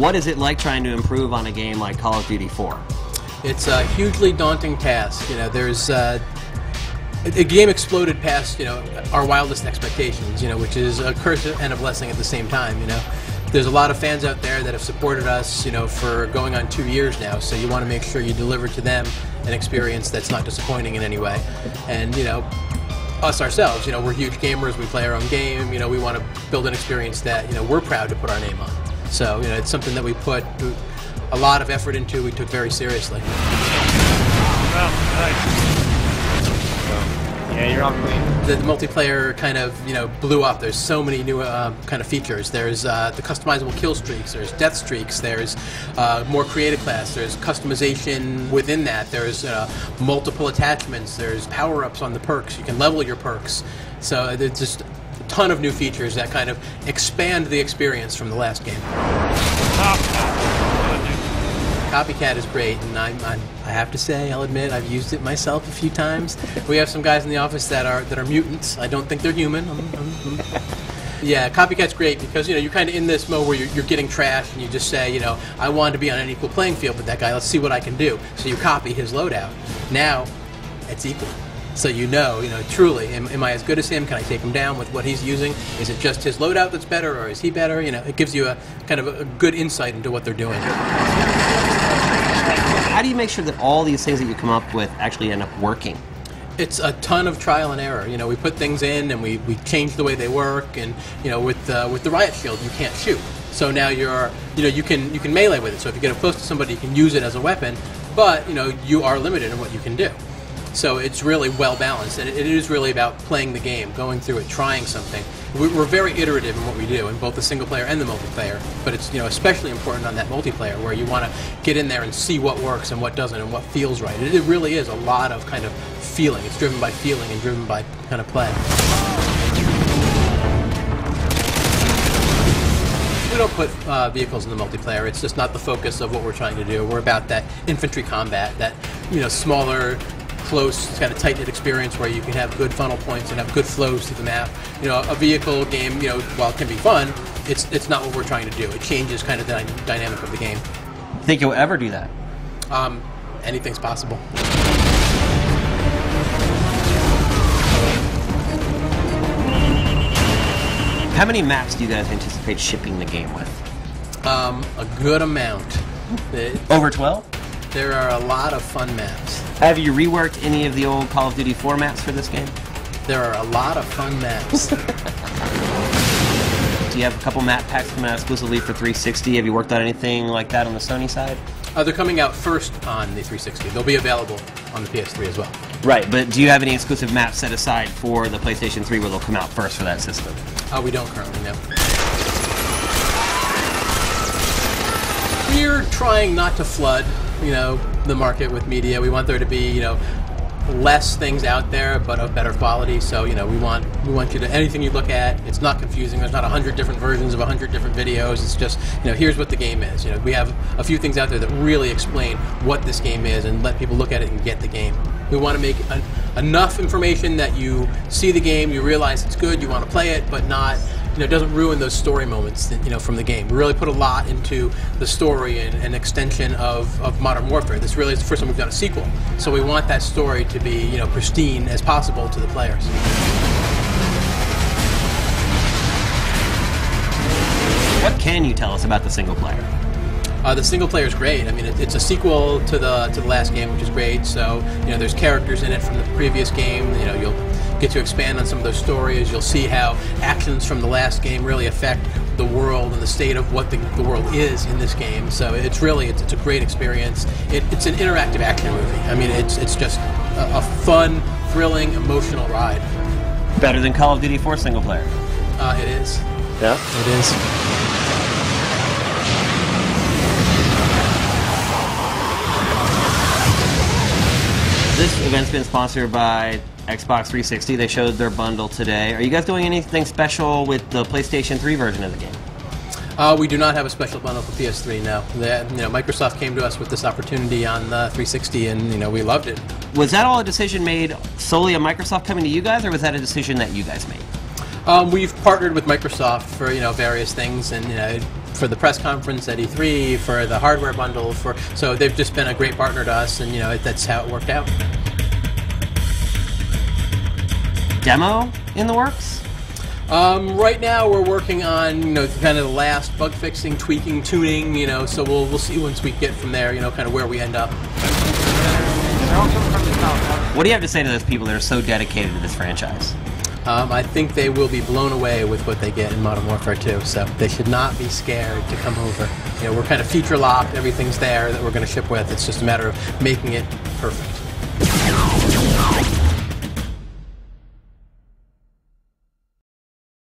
What is it like trying to improve on a game like Call of Duty 4? It's a hugely daunting task. You know, there's the game exploded past, you know, our wildest expectations, you know, which is a curse and a blessing at the same time, you know. There's a lot of fans out there that have supported us, you know, for going on 2 years now, so you want to make sure you deliver to them an experience that's not disappointing in any way. And, you know, us ourselves, you know, we're huge gamers, we play our own game, you know, we want to build an experience that, you know, we're proud to put our name on. So, you know, it's something that we put a lot of effort into, we took very seriously. Oh, nice. Yeah, you're on clean. The multiplayer kind of, you know, blew up. There's so many new kind of features. There's the customizable kill streaks, there's death streaks, there's more creative class, there's customization within that, there's multiple attachments, there's power-ups on the perks, you can level your perks. So there's just a ton of new features that kind of expand the experience from the last game. Copycat is great, and I have to say, I'll admit, I've used it myself a few times. We have some guys in the office that are mutants. I don't think they're human. Yeah, Copycat's great because, you know, you're kind of in this mode where you're getting trashed, and you just say, you know, I want to be on an equal playing field with that guy. Let's see what I can do. So you copy his loadout. Now, it's equal. So you know, truly, am I as good as him? Can I take him down with what he's using? Is it just his loadout that's better, or is he better? You know, it gives you a kind of a good insight into what they're doing. How do you make sure that all these things that you come up with actually end up working? It's a ton of trial and error. You know, we put things in and we change the way they work. And you know, with the riot shield, you can't shoot. So now you can melee with it. So if you get up close to somebody, you can use it as a weapon. But you know, you are limited in what you can do. So it's really well balanced, and it is really about playing the game, going through it, trying something. We're very iterative in what we do, in both the single player and the multiplayer. But it's, you know, especially important on that multiplayer, where you want to get in there and see what works and what doesn't and what feels right. It really is a lot of kind of feeling. It's driven by feeling and driven by kind of play. We don't put vehicles in the multiplayer. It's just not the focus of what we're trying to do. We're about that infantry combat, that, you know, smaller, close, kind of tight-knit experience where you can have good funnel points and have good flows through the map. You know, a vehicle game, you know, while it can be fun, it's not what we're trying to do. It changes kind of the dynamic of the game. Think you'll ever do that? Anything's possible. How many maps do you guys anticipate shipping the game with? A good amount. Over 12? There are a lot of fun maps. Have you reworked any of the old Call of Duty 4 maps for this game? There are a lot of fun maps. Do you have a couple map packs coming out exclusively for 360? Have you worked on anything like that on the Sony side? They're coming out first on the 360. They'll be available on the PS3 as well. Right, but do you have any exclusive maps set aside for the PlayStation 3 where they'll come out first for that system? We don't currently, no. We're trying not to flood, you know, the market with media. We want there to be, you know, less things out there, but of better quality. So, you know, we want you to, anything you look at, it's not confusing. There's not 100 different versions of 100 different videos. It's just, you know, here's what the game is. You know, we have a few things out there that really explain what this game is and let people look at it and get the game. We want to make enough information that you see the game, you realize it's good, you want to play it, but not, you know, it doesn't ruin those story moments, you know, from the game. We really put a lot into the story and an extension of Modern Warfare. This really is the first time we've done a sequel. So we want that story to be, you know, pristine as possible to the players. What can you tell us about the single player? The single player is great. I mean, it's a sequel to the last game, which is great. So, you know, there's characters in it from the previous game. You know, you'll get to expand on some of those stories. You'll see how actions from the last game really affect the world and the state of what the world is in this game. So it's really, it's a great experience. It's an interactive action movie. I mean, it's just a fun, thrilling, emotional ride. Better than Call of Duty 4 single player? It is. Yeah? It is. This event's been sponsored by Xbox 360. They showed their bundle today. Are you guys doing anything special with the PlayStation 3 version of the game? We do not have a special bundle for PS3 now. You know, Microsoft came to us with this opportunity on the 360, and you know, we loved it. Was that all a decision made solely on Microsoft coming to you guys, or was that a decision that you guys made? We've partnered with Microsoft for, you know, various things, and you know, for the press conference at E3, for the hardware bundle, so they've just been a great partner to us, and that's how it worked out. Demo in the works? Right now we're working on kind of the last bug fixing, tweaking, tuning. So we'll see once we get from there. Kind of where we end up. What do you have to say to those people that are so dedicated to this franchise? I think they will be blown away with what they get in Modern Warfare 2, so they should not be scared to come over. We're kind of feature locked, everything's there that we're going to ship with. It's just a matter of making it perfect.